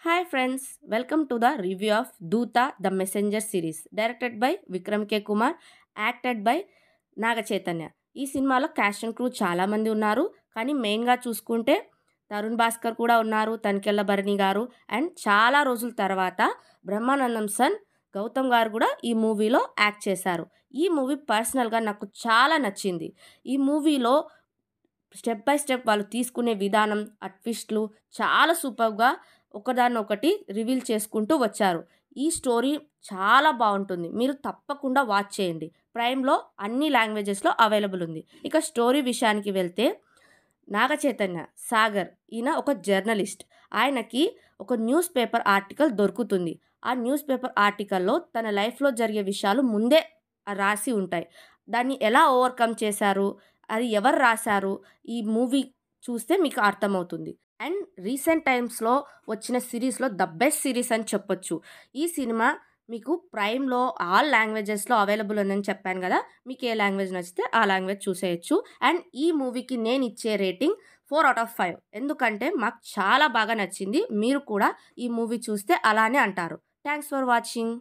Hi friends, welcome to the review of Doota the Messenger series, directed by Vikram K. Kumar, acted by Naga Chaitanya. ఈ సినిమాలో caste and crew చాలామంది ఉన్నారు. కానీ మెయిన్గా చూసుకుంటే తరుణ్ భాస్కర్ కూడా ఉన్నారు, తనికెళ్ళ భరణి గారు. అండ్ చాలా రోజుల తర్వాత బ్రహ్మానందం సన్ గౌతమ్ గారు కూడా ఈ మూవీలో యాక్ట్ చేశారు. ఈ మూవీ పర్సనల్గా నాకు చాలా నచ్చింది. ఈ మూవీలో స్టెప్ బై స్టెప్ వాళ్ళు తీసుకునే విధానం, ఆ ట్విస్ట్లు చాలా సూపర్గా ఒకదాన్నొకటి రివీల్ చేసుకుంటూ వచ్చారు. ఈ స్టోరీ చాలా బాగుంటుంది, మీరు తప్పకుండా వాచ్ చేయండి. ప్రైమ్లో అన్ని లాంగ్వేజెస్లో అవైలబుల్ ఉంది. ఇక స్టోరీ విషయానికి వెళ్తే నాగ చైతన్య సాగర్ ఈయన ఒక జర్నలిస్ట్. ఆయనకి ఒక న్యూస్ పేపర్ ఆర్టికల్ దొరుకుతుంది. ఆ న్యూస్ పేపర్ ఆర్టికల్లో తన లైఫ్లో జరిగే విషయాలు ముందే రాసి ఉంటాయి. దాన్ని ఎలా ఓవర్కమ్ చేశారు, అది ఎవరు రాశారు, ఈ మూవీ చూస్తే మీకు అర్థమవుతుంది. అండ్ రీసెంట్ టైమ్స్లో వచ్చిన సిరీస్లో ద బెస్ట్ సిరీస్ అని చెప్పొచ్చు. ఈ సినిమా మీకు ప్రైమ్లో ఆల్ లాంగ్వేజెస్లో అవైలబుల్ ఉందని చెప్పాను కదా. మీకు ఏ లాంగ్వేజ్ నచ్చితే ఆ లాంగ్వేజ్ చూసేయచ్చు. అండ్ ఈ మూవీకి నేను ఇచ్చే రేటింగ్ 4/5. ఎందుకంటే మాకు చాలా బాగా నచ్చింది. మీరు కూడా ఈ మూవీ చూస్తే అలానే అంటారు. Thanks for watching.